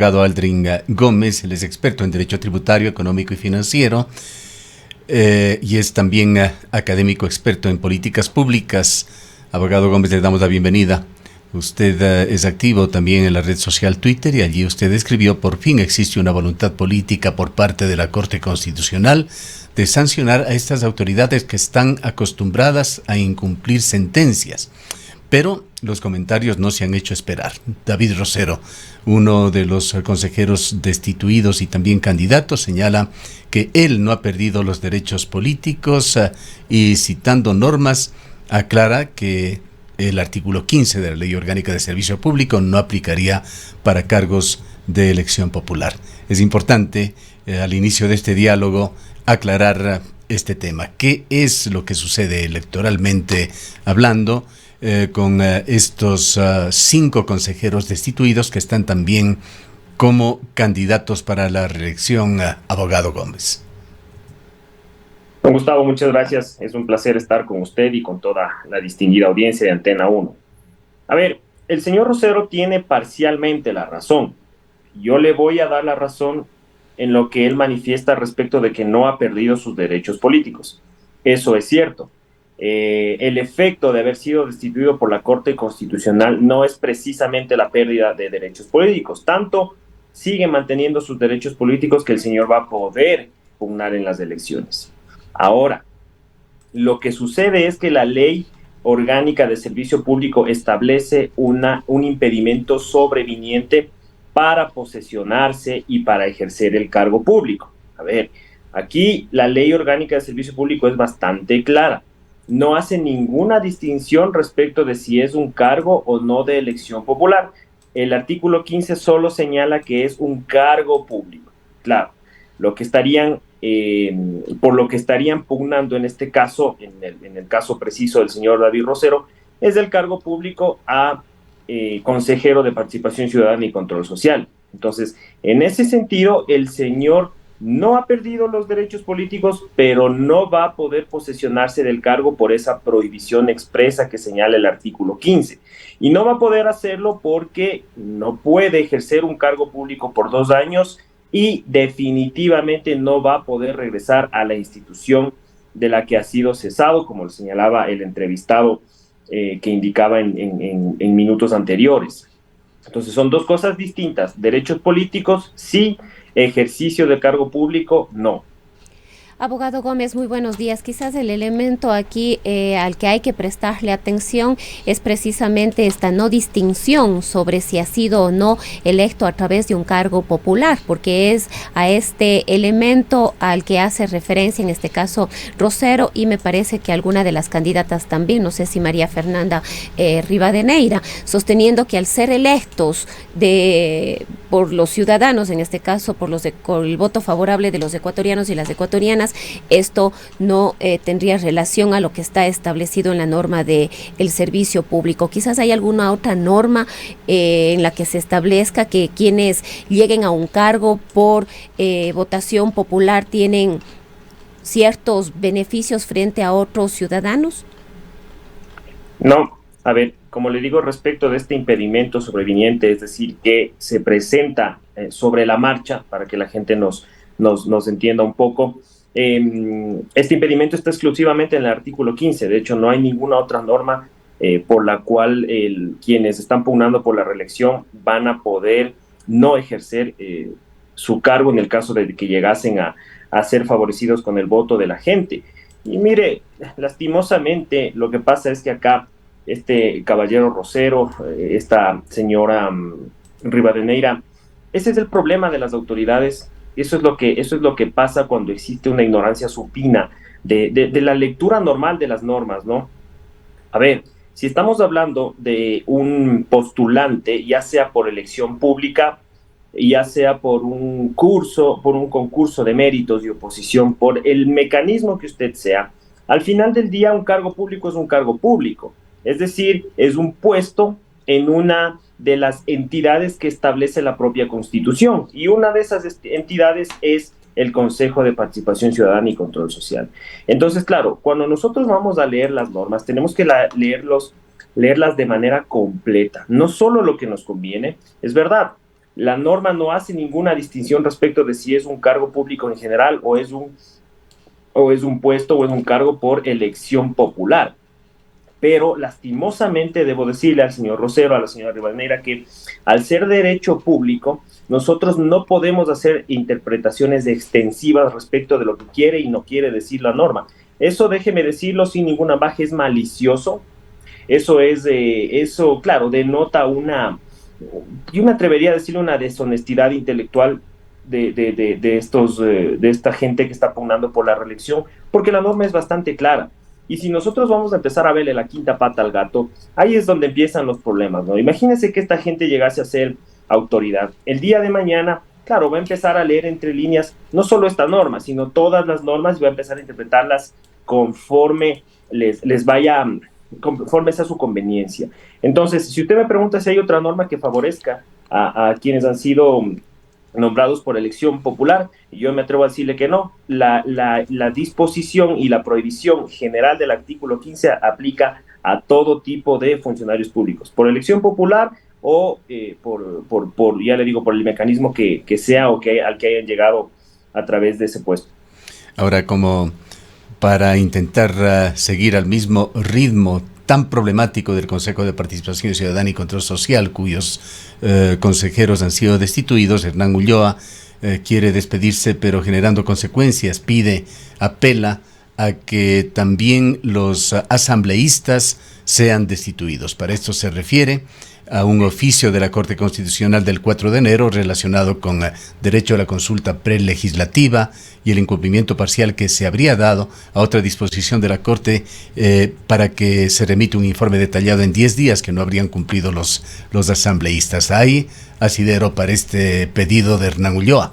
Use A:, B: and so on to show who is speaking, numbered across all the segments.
A: Abogado Aldrin Gómez, él es experto en Derecho Tributario, Económico y Financiero y es también académico experto en políticas públicas. Abogado Gómez, le damos la bienvenida. Usted es activo también en la red social Twitter y allí usted escribió: por fin existe una voluntad política por parte de la Corte Constitucional de sancionar a estas autoridades que están acostumbradas a incumplir sentencias. Pero los comentarios no se han hecho esperar. David Rosero, uno de los consejeros destituidos y también candidato, señala que él no ha perdido los derechos políticos y, citando normas, aclara que el artículo 15 de la Ley Orgánica de Servicio Público no aplicaría para cargos de elección popular. Es importante al inicio de este diálogo aclarar este tema. ¿Qué es lo que sucede electoralmente hablando con estos 5 consejeros destituidos que están también como candidatos para la reelección, abogado Gómez?
B: Don Gustavo, muchas gracias. Es un placer estar con usted y con toda la distinguida audiencia de Antena 1. A ver, el señor Rosero tiene parcialmente la razón. Yo le voy a dar la razón en lo que él manifiesta respecto de que no ha perdido sus derechos políticos. Eso es cierto. El efecto de haber sido destituido por la Corte Constitucional no es precisamente la pérdida de derechos políticos. Tanto sigue manteniendo sus derechos políticos que el señor va a poder pugnar en las elecciones. Ahora, lo que sucede es que la Ley Orgánica de Servicio Público establece un impedimento sobreviniente para posesionarse y para ejercer el cargo público. A ver, aquí la Ley Orgánica de Servicio Público es bastante clara. No hace ninguna distinción respecto de si es un cargo o no de elección popular. El artículo 15 solo señala que es un cargo público. Claro, lo que estarían por lo que estarían pugnando en este caso, en el caso preciso del señor David Rosero, es el cargo público a consejero de Participación Ciudadana y Control Social. Entonces, en ese sentido, el señor no ha perdido los derechos políticos, pero no va a poder posesionarse del cargo por esa prohibición expresa que señala el artículo 15. Y no va a poder hacerlo porque no puede ejercer un cargo público por 2 años y definitivamente no va a poder regresar a la institución de la que ha sido cesado, como lo señalaba el entrevistado que indicaba en minutos anteriores. Entonces son 2 cosas distintas: derechos políticos, sí; ejercicio de cargo público, no.
C: Abogado Gómez, muy buenos días. Quizás el elemento aquí al que hay que prestarle atención es precisamente esta no distinción sobre si ha sido o no electo a través de un cargo popular, porque es a este elemento al que hace referencia en este caso Rosero, y me parece que alguna de las candidatas también, no sé si María Fernanda Rivadeneira, sosteniendo que al ser electos por los ciudadanos, en este caso con el voto favorable de los ecuatorianos y las ecuatorianas, esto no tendría relación a lo que está establecido en la norma del servicio público. Quizás hay alguna otra norma en la que se establezca que quienes lleguen a un cargo por votación popular tienen ciertos beneficios frente a otros ciudadanos.
B: No, a ver, como le digo respecto de este impedimento sobreviniente, es decir, que se presenta sobre la marcha, para que la gente nos entienda un poco. Este impedimento está exclusivamente en el artículo 15. De hecho, no hay ninguna otra norma por la cual quienes están pugnando por la reelección van a poder no ejercer su cargo en el caso de que llegasen a ser favorecidos con el voto de la gente. Y mire, lastimosamente lo que pasa es que acá este caballero Rosero, esta señora Rivadeneira, ese es el problema de las autoridades. Eso es lo que pasa cuando existe una ignorancia supina de la lectura normal de las normas, ¿no? A ver, si estamos hablando de un postulante, ya sea por elección pública, ya sea por un concurso de méritos y oposición, por el mecanismo que usted sea, al final del día un cargo público es un cargo público. Es decir, es un puesto en una de las entidades que establece la propia Constitución. Y una de esas entidades es el Consejo de Participación Ciudadana y Control Social. Entonces, claro, cuando nosotros vamos a leer las normas, tenemos que leerlas de manera completa, no solo lo que nos conviene. Es verdad, la norma no hace ninguna distinción respecto de si es un cargo público en general o es un puesto o es un cargo por elección popular. Pero lastimosamente debo decirle al señor Rosero, a la señora Rivadeneira, que al ser derecho público, nosotros no podemos hacer interpretaciones extensivas respecto de lo que quiere y no quiere decir la norma. Eso, déjeme decirlo sin ninguna baja, es malicioso. Eso, claro, denota yo me atrevería a decir una deshonestidad intelectual de esta gente que está pugnando por la reelección, porque la norma es bastante clara. Y si nosotros vamos a empezar a verle la quinta pata al gato, ahí es donde empiezan los problemas, ¿no? Imagínense que esta gente llegase a ser autoridad. El día de mañana, claro, va a empezar a leer entre líneas no solo esta norma, sino todas las normas y va a empezar a interpretarlas conforme les vaya, conforme sea su conveniencia. Entonces, si usted me pregunta si hay otra norma que favorezca a quienes han sido nombrados por elección popular, yo me atrevo a decirle que no. La disposición y la prohibición general del artículo 15 aplica a todo tipo de funcionarios públicos, por elección popular o ya le digo, por el mecanismo que sea o al que hayan llegado a través de ese puesto.
A: Ahora, como para intentar seguir al mismo ritmo tan problemático del Consejo de Participación Ciudadana y Control Social, cuyos consejeros han sido destituidos, Hernán Ulloa quiere despedirse, pero generando consecuencias, apela a que también los asambleístas sean destituidos. Para esto se refiere a un oficio de la Corte Constitucional del 4 de enero relacionado con derecho a la consulta prelegislativa y el incumplimiento parcial que se habría dado a otra disposición de la Corte para que se remita un informe detallado en 10 días que no habrían cumplido los asambleístas. ¿Hay asidero para este pedido de Hernán Ulloa?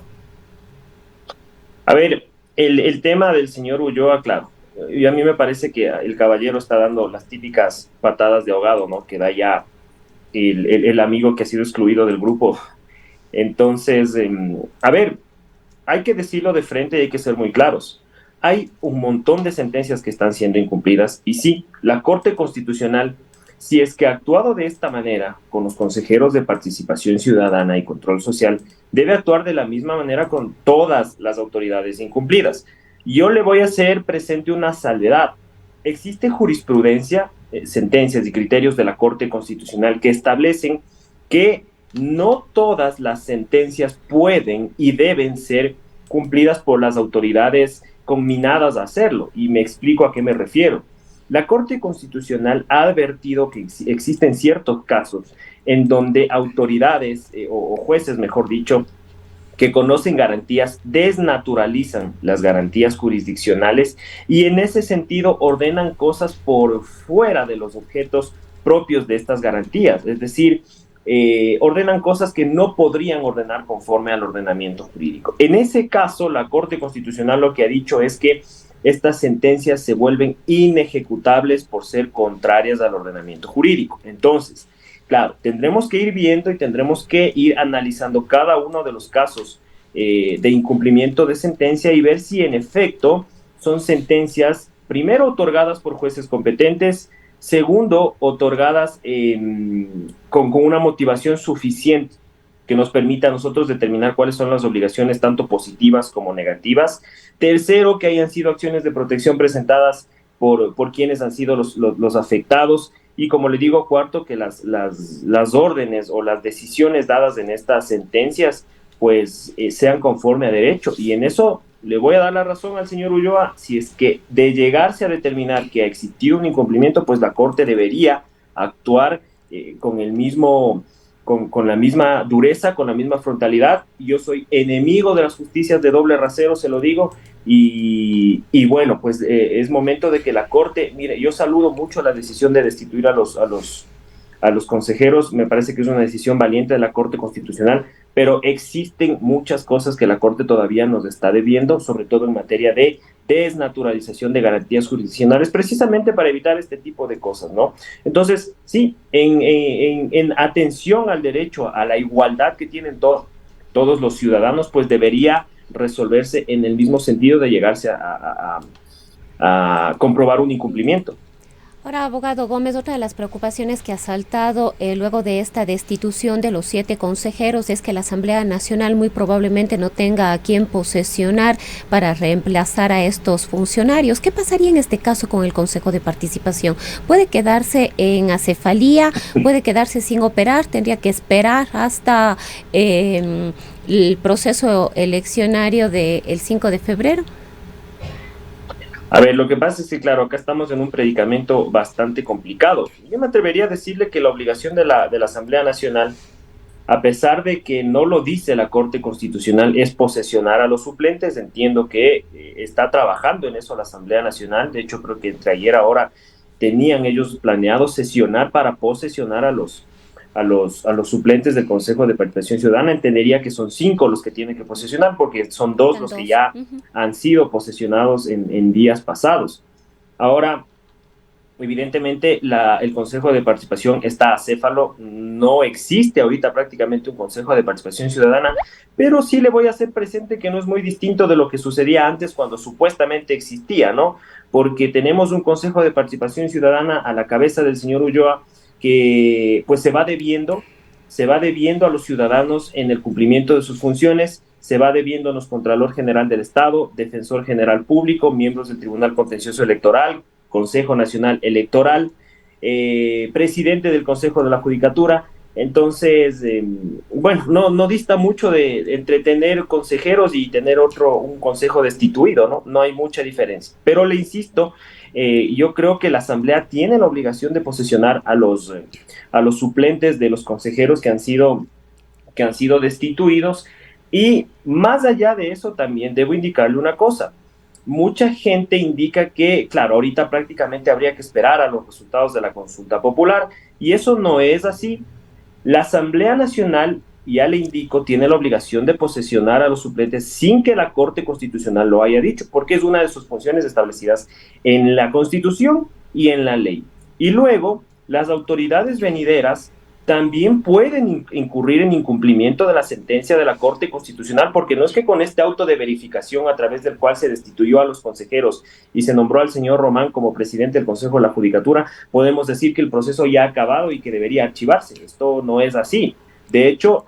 B: A ver, el tema del señor Ulloa, claro, y a mí me parece que el caballero está dando las típicas patadas de ahogado, ¿no? Que da ya el amigo que ha sido excluido del grupo. Entonces, a ver, hay que decirlo de frente y hay que ser muy claros. Hay un montón de sentencias que están siendo incumplidas y sí, la Corte Constitucional, si es que ha actuado de esta manera con los consejeros de participación ciudadana y control social, debe actuar de la misma manera con todas las autoridades incumplidas. Yo le voy a hacer presente una salvedad. Existe jurisprudencia, sentencias y criterios de la Corte Constitucional que establecen que no todas las sentencias pueden y deben ser cumplidas por las autoridades conminadas a hacerlo. Y me explico a qué me refiero. La Corte Constitucional ha advertido que existen ciertos casos en donde autoridades o jueces, mejor dicho, que conocen garantías, desnaturalizan las garantías jurisdiccionales y en ese sentido ordenan cosas por fuera de los objetos propios de estas garantías, es decir, ordenan cosas que no podrían ordenar conforme al ordenamiento jurídico. En ese caso, la Corte Constitucional lo que ha dicho es que estas sentencias se vuelven inejecutables por ser contrarias al ordenamiento jurídico. Entonces, claro, tendremos que ir viendo y tendremos que ir analizando cada uno de los casos de incumplimiento de sentencia y ver si en efecto son sentencias, primero, otorgadas por jueces competentes, segundo, otorgadas con una motivación suficiente que nos permita a nosotros determinar cuáles son las obligaciones tanto positivas como negativas. Tercero, que hayan sido acciones de protección presentadas por quienes han sido los afectados. Y como le digo, cuarto, que las órdenes o las decisiones dadas en estas sentencias pues sean conforme a derecho. Y en eso le voy a dar la razón al señor Ulloa. Si es que de llegarse a determinar que ha existido un incumplimiento, pues la Corte debería actuar con la misma dureza, con la misma frontalidad. Yo soy enemigo de las justicias de doble rasero, se lo digo. Y bueno, pues es momento de que la Corte, mire, yo saludo mucho la decisión de destituir a los consejeros, me parece que es una decisión valiente de la Corte Constitucional, pero existen muchas cosas que la Corte todavía nos está debiendo, sobre todo en materia de desnaturalización de garantías jurisdiccionales, precisamente para evitar este tipo de cosas, ¿no? Entonces, sí, en atención al derecho, a la igualdad que tienen todos los ciudadanos, pues debería resolverse en el mismo sentido de llegarse a comprobar un incumplimiento.
C: Ahora, abogado Gómez, otra de las preocupaciones que ha saltado luego de esta destitución de los 7 consejeros es que la Asamblea Nacional muy probablemente no tenga a quien posesionar para reemplazar a estos funcionarios. ¿Qué pasaría en este caso con el Consejo de Participación? ¿Puede quedarse en acefalía? ¿Puede quedarse sin operar? ¿Tendría que esperar hasta el proceso eleccionario del 5 de febrero?
B: A ver, lo que pasa es que, claro, acá estamos en un predicamento bastante complicado. Yo me atrevería a decirle que la obligación de la Asamblea Nacional, a pesar de que no lo dice la Corte Constitucional, es posesionar a los suplentes. Entiendo que está trabajando en eso la Asamblea Nacional. De hecho, creo que entre ayer ahora tenían ellos planeado sesionar para posesionar a los suplentes del Consejo de Participación Ciudadana. Entendería que son 5 los que tienen que posesionar, porque son 2 los que ya han sido posesionados en días pasados. Ahora, evidentemente, el Consejo de Participación está acéfalo. No existe ahorita prácticamente un Consejo de Participación Ciudadana, pero sí le voy a hacer presente que no es muy distinto de lo que sucedía antes cuando supuestamente existía, ¿no? Porque tenemos un Consejo de Participación Ciudadana a la cabeza del señor Ulloa, que pues se va debiendo a los ciudadanos en el cumplimiento de sus funciones, se va debiendo a los Contralor General del Estado, Defensor General Público, miembros del Tribunal Contencioso Electoral, Consejo Nacional Electoral, presidente del Consejo de la Judicatura. Entonces, bueno, no dista mucho entre tener consejeros y tener un consejo destituido, ¿no? No hay mucha diferencia. Pero le insisto, yo creo que la Asamblea tiene la obligación de posesionar a los suplentes de los consejeros que han sido destituidos. Y más allá de eso, también debo indicarle una cosa. Mucha gente indica que, claro, ahorita prácticamente habría que esperar a los resultados de la consulta popular, y eso no es así. La Asamblea Nacional, ya le indico, tiene la obligación de posesionar a los suplentes sin que la Corte Constitucional lo haya dicho, porque es una de sus funciones establecidas en la Constitución y en la ley. Y luego, las autoridades venideras también pueden incurrir en incumplimiento de la sentencia de la Corte Constitucional, porque no es que con este auto de verificación a través del cual se destituyó a los consejeros y se nombró al señor Román como presidente del Consejo de la Judicatura, podemos decir que el proceso ya ha acabado y que debería archivarse. Esto no es así. De hecho,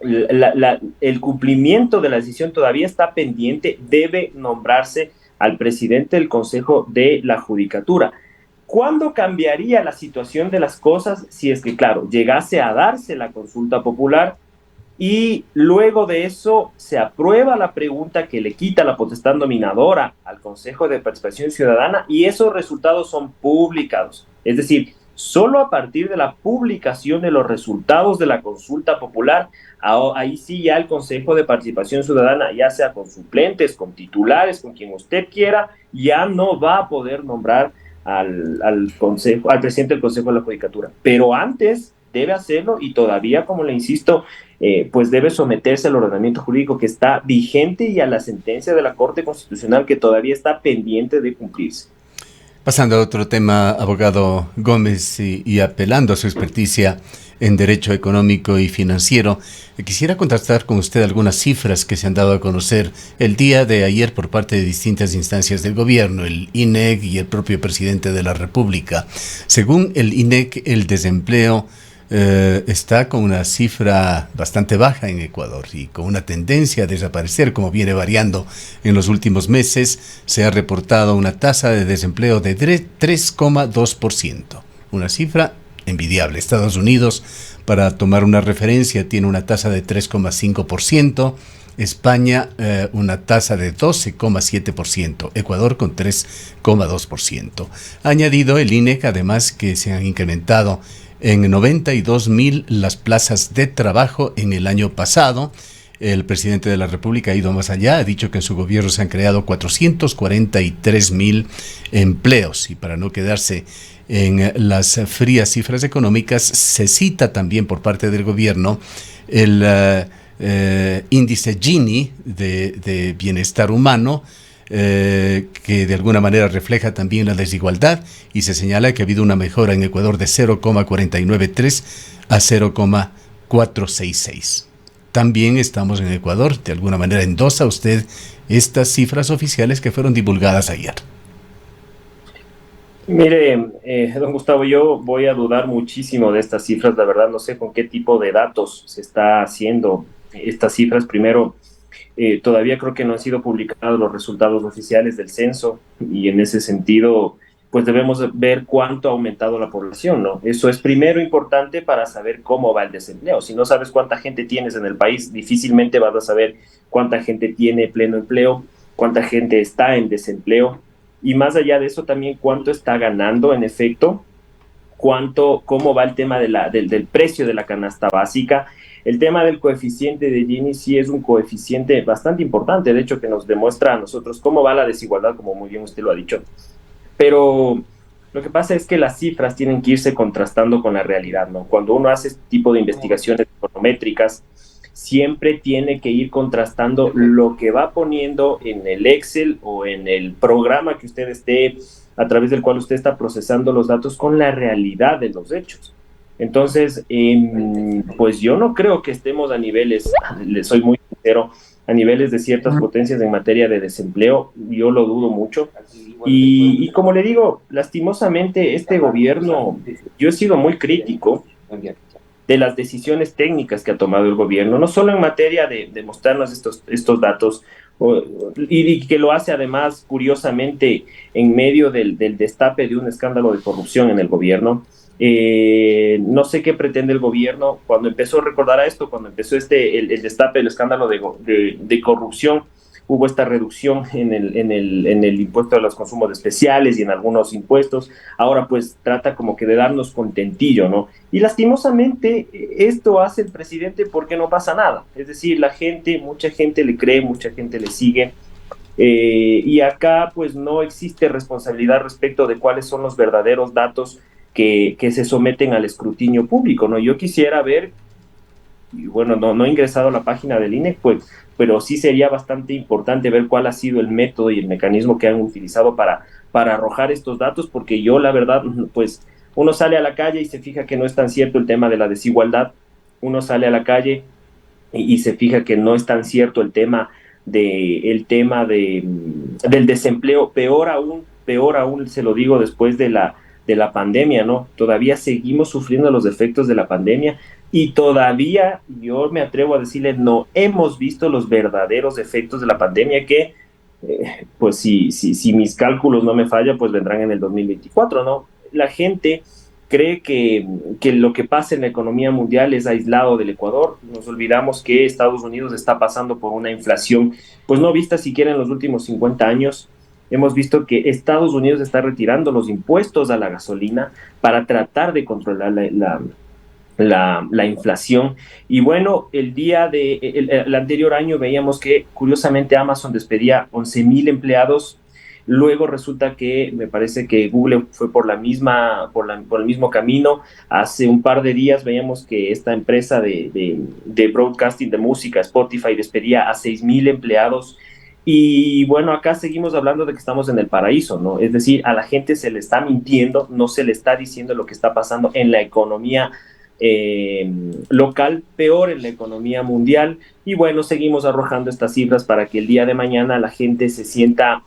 B: el cumplimiento de la decisión todavía está pendiente. Debe nombrarse al presidente del Consejo de la Judicatura. ¿Cuándo cambiaría la situación de las cosas si es que, claro, llegase a darse la consulta popular y luego de eso se aprueba la pregunta que le quita la potestad nominadora al Consejo de Participación Ciudadana y esos resultados son publicados? Es decir, solo a partir de la publicación de los resultados de la consulta popular, ahí sí ya el Consejo de Participación Ciudadana, ya sea con suplentes, con titulares, con quien usted quiera, ya no va a poder nombrar al presidente del Consejo de la Judicatura. Pero antes debe hacerlo y todavía, como le insisto, pues debe someterse al ordenamiento jurídico que está vigente y a la sentencia de la Corte Constitucional que todavía está pendiente de cumplirse.
A: Pasando a otro tema, abogado Gómez, y apelando a su experticia en derecho económico y financiero, quisiera contrastar con usted algunas cifras que se han dado a conocer el día de ayer por parte de distintas instancias del gobierno, el INEC y el propio presidente de la República. Según el INEC, el desempleo está con una cifra bastante baja en Ecuador y con una tendencia a desaparecer, como viene variando en los últimos meses. Se ha reportado una tasa de desempleo de 3,2%, una cifra envidiable. Estados Unidos, para tomar una referencia, tiene una tasa de 3,5%, España una tasa de 12,7%, Ecuador con 3,2%. Ha añadido el INEC además que se han incrementado en 92,000 las plazas de trabajo en el año pasado. El presidente de la República ha ido más allá, ha dicho que en su gobierno se han creado 443,000 empleos. Y para no quedarse en las frías cifras económicas, se cita también por parte del gobierno el índice Gini de bienestar humano, que de alguna manera refleja también la desigualdad, y se señala que ha habido una mejora en Ecuador de 0,493 a 0,466. También estamos en Ecuador, de alguna manera endosa usted estas cifras oficiales que fueron divulgadas ayer.
B: Mire, don Gustavo, yo voy a dudar muchísimo de estas cifras. La verdad, no sé con qué tipo de datos se está haciendo estas cifras. Primero, todavía creo que no han sido publicados los resultados oficiales del censo y en ese sentido, pues debemos ver cuánto ha aumentado la población, ¿no? Eso es primero importante para saber cómo va el desempleo. Si no sabes cuánta gente tienes en el país, difícilmente vas a saber cuánta gente tiene pleno empleo, cuánta gente está en desempleo y más allá de eso también cuánto está ganando en efecto, cómo va el tema del precio de la canasta básica. El tema del coeficiente de Gini sí es un coeficiente bastante importante, de hecho, que nos demuestra a nosotros cómo va la desigualdad, como muy bien usted lo ha dicho. Pero lo que pasa es que las cifras tienen que irse contrastando con la realidad, ¿no? Cuando uno hace este tipo de investigaciones econométricas, siempre tiene que ir contrastando lo que va poniendo en el Excel o en el programa que usted esté, a través del cual usted está procesando los datos con la realidad de los hechos. Entonces, pues yo no creo que estemos a niveles, le soy muy sincero, a niveles de ciertas potencias en materia de desempleo, yo lo dudo mucho. Y como le digo, lastimosamente este gobierno, yo he sido muy crítico de las decisiones técnicas que ha tomado el gobierno, no solo en materia de mostrarnos estos datos, y que lo hace además, curiosamente, en medio del destape de un escándalo de corrupción en el gobierno. No sé qué pretende el gobierno cuando empezó a recordar a esto, cuando empezó el destape del escándalo de corrupción. Hubo esta reducción en el impuesto a los consumos especiales y en algunos impuestos. Ahora pues trata como que de darnos contentillo, ¿no? Y lastimosamente esto hace el presidente porque no pasa nada. Es decir, mucha gente le cree, mucha gente le sigue. Y acá pues no existe responsabilidad respecto de cuáles son los verdaderos datos que se someten al escrutinio público, ¿no? Yo quisiera ver, y bueno, no he ingresado a la página del INE, pues, pero sí sería bastante importante ver cuál ha sido el método y el mecanismo que han utilizado para arrojar estos datos, porque yo la verdad, pues uno sale a la calle y se fija que no es tan cierto el tema de la desigualdad, uno sale a la calle y se fija que no es tan cierto del desempleo, peor aún se lo digo después de la pandemia, ¿no? Todavía seguimos sufriendo los efectos de la pandemia y todavía, yo me atrevo a decirle, no hemos visto los verdaderos efectos de la pandemia que, pues si mis cálculos no me fallan, pues vendrán en el 2024, ¿no? La gente cree que lo que pasa en la economía mundial es aislado del Ecuador. Nos olvidamos que Estados Unidos está pasando por una inflación, pues no vista siquiera en los últimos 50 años. Hemos visto que Estados Unidos está retirando los impuestos a la gasolina para tratar de controlar la inflación. Y bueno, el anterior año veíamos que curiosamente Amazon despedía 11,000 empleados. Luego resulta que me parece que Google fue por el mismo camino. Hace un par de días veíamos que esta empresa de broadcasting de música, Spotify, despedía a 6,000 empleados. Y bueno, acá seguimos hablando de que estamos en el paraíso, ¿no? Es decir, a la gente se le está mintiendo, no se le está diciendo lo que está pasando en la economía local, peor en la economía mundial. Y bueno, seguimos arrojando estas cifras para que el día de mañana la gente se sienta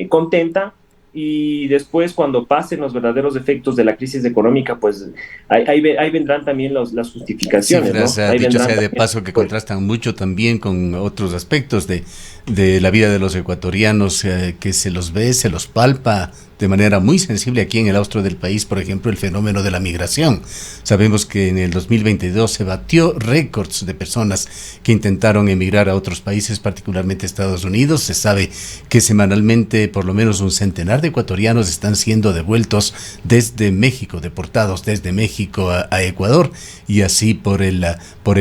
B: contenta, y después cuando pasen los verdaderos efectos de la crisis económica, pues ahí vendrán también las justificaciones,
A: cifras,
B: ¿no? Ahí
A: dicho
B: vendrán
A: sea de
B: también,
A: paso, que
B: pues,
A: contrastan mucho también con otros aspectos de la vida de los ecuatorianos, que se los ve, se los palpa de manera muy sensible aquí en el austro del país. Por ejemplo, el fenómeno de la migración. Sabemos que en el 2022 se batió récords de personas que intentaron emigrar a otros países, particularmente Estados Unidos. Se sabe que semanalmente por lo menos un centenar de ecuatorianos están siendo devueltos desde México, deportados desde México a Ecuador, y así por el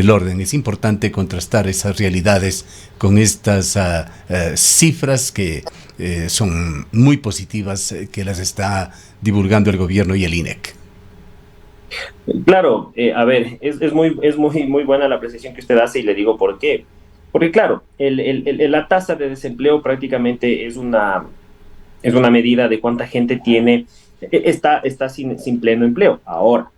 A: orden. Es importante contrastar esas realidades con estas cifras que son muy positivas, que las está divulgando el gobierno y el INEC.
B: claro, a ver, es muy buena la apreciación que usted hace y le digo por qué. Porque claro, la tasa de desempleo prácticamente es una medida de cuánta gente está sin pleno empleo. Ahora,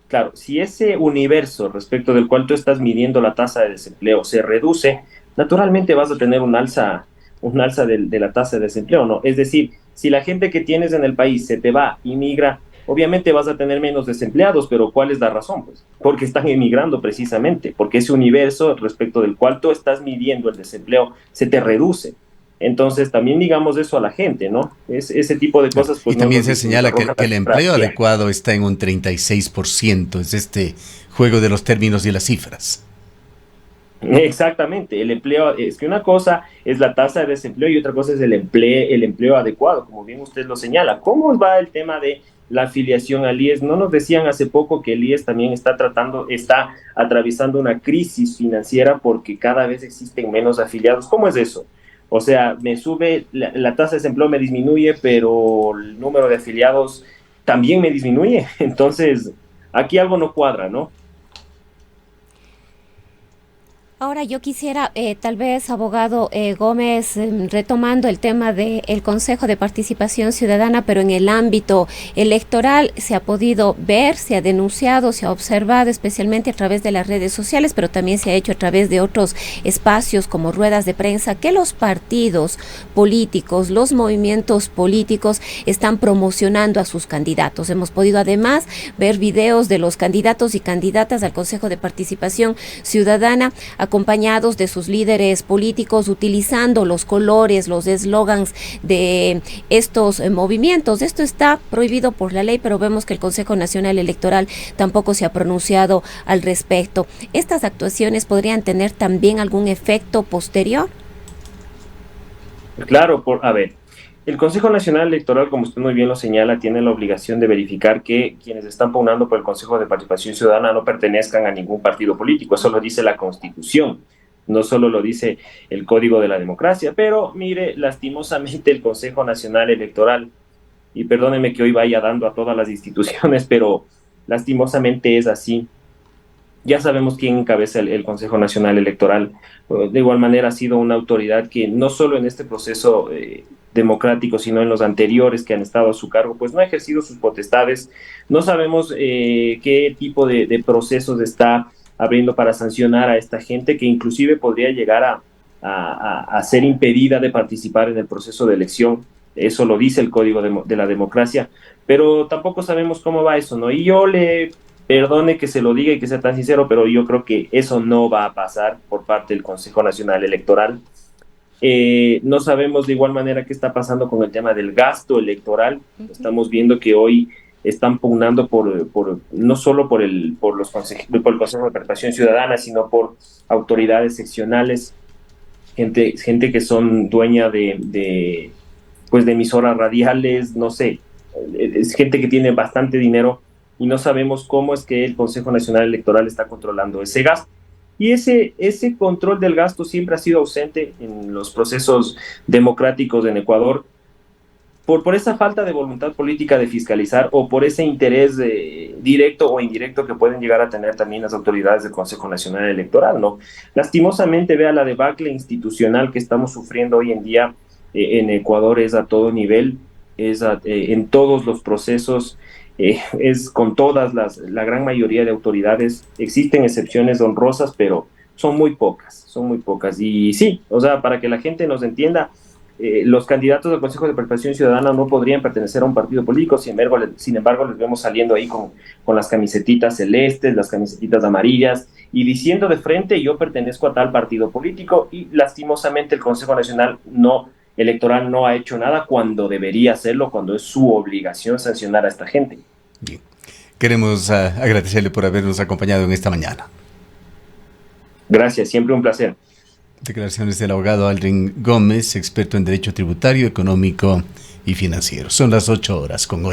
B: claro, si ese universo respecto del cual tú estás midiendo la tasa de desempleo se reduce, naturalmente vas a tener un alza de la tasa de desempleo, ¿no? Es decir, Si la gente que tienes en el país se te va, inmigra, obviamente vas a tener menos desempleados, pero ¿cuál es la razón? Pues porque están emigrando precisamente, porque ese universo respecto del cual tú estás midiendo el desempleo se te reduce. Entonces también digamos eso a la gente, ¿no? Ese tipo de cosas. Pues,
A: y también se señala que el empleo adecuado está en un 36%, es este juego de los términos y las cifras.
B: Exactamente, el empleo, es que una cosa es la tasa de desempleo y otra cosa es el empleo adecuado, como bien usted lo señala. ¿Cómo va el tema de la afiliación al IES? No nos decían hace poco que el IES también está atravesando una crisis financiera porque cada vez existen menos afiliados. ¿Cómo es eso? O sea, me sube, la tasa de desempleo me disminuye, pero el número de afiliados también me disminuye. Entonces, aquí algo no cuadra, ¿no?
C: Ahora yo quisiera, tal vez, abogado Gómez, retomando el tema del Consejo de Participación Ciudadana, pero en el ámbito electoral se ha podido ver, se ha denunciado, se ha observado, especialmente a través de las redes sociales, pero también se ha hecho a través de otros espacios como ruedas de prensa, que los partidos políticos, los movimientos políticos están promocionando a sus candidatos. Hemos podido además ver videos de los candidatos y candidatas al Consejo de Participación Ciudadana, acompañados de sus líderes políticos, utilizando los colores, los eslogans de estos movimientos. Esto está prohibido por la ley, pero vemos que el Consejo Nacional Electoral tampoco se ha pronunciado al respecto. ¿Estas actuaciones podrían tener también algún efecto posterior?
B: Claro, a ver, el Consejo Nacional Electoral, como usted muy bien lo señala, tiene la obligación de verificar que quienes están pugnando por el Consejo de Participación Ciudadana no pertenezcan a ningún partido político. Eso lo dice la Constitución, no solo lo dice el Código de la Democracia. Pero mire, lastimosamente el Consejo Nacional Electoral, y perdónenme que hoy vaya dando a todas las instituciones, pero lastimosamente es así. Ya sabemos quién encabeza el Consejo Nacional Electoral. De igual manera ha sido una autoridad que no solo en este proceso democrático, sino en los anteriores que han estado a su cargo, pues no ha ejercido sus potestades. No sabemos qué tipo de procesos está abriendo para sancionar a esta gente, que inclusive podría llegar a ser impedida de participar en el proceso de elección. Eso lo dice el Código de la Democracia, pero tampoco sabemos cómo va eso, ¿no? Y yo perdone que se lo diga y que sea tan sincero, pero yo creo que eso no va a pasar por parte del Consejo Nacional Electoral. No sabemos de igual manera qué está pasando con el tema del gasto electoral. Estamos viendo que hoy están pugnando no solo por el Consejo de Participación Ciudadana, sino por autoridades seccionales, gente que son dueña de emisoras radiales, no sé, es gente que tiene bastante dinero, y no sabemos cómo es que el Consejo Nacional Electoral está controlando ese gasto. Y ese control del gasto siempre ha sido ausente en los procesos democráticos en Ecuador, por esa falta de voluntad política de fiscalizar, o por ese interés directo o indirecto que pueden llegar a tener también las autoridades del Consejo Nacional Electoral, ¿no? Lastimosamente, vea, la debacle institucional que estamos sufriendo hoy en día en Ecuador es a todo nivel, en todos los procesos. Es con la gran mayoría de autoridades. Existen excepciones honrosas, pero son muy pocas. Y sí, o sea, para que la gente nos entienda, los candidatos del Consejo de Participación Ciudadana no podrían pertenecer a un partido político. Sin embargo, les vemos saliendo ahí con las camisetitas celestes, las camisetitas amarillas, y diciendo de frente: yo pertenezco a tal partido político. Y lastimosamente el Consejo Nacional Electoral no ha hecho nada cuando debería hacerlo, cuando es su obligación sancionar a esta gente.
A: Bien. Queremos agradecerle por habernos acompañado en esta mañana.
B: Gracias, siempre un placer.
A: Declaraciones del abogado Aldrin Gómez, experto en Derecho Tributario, Económico y Financiero. Son las 8:08.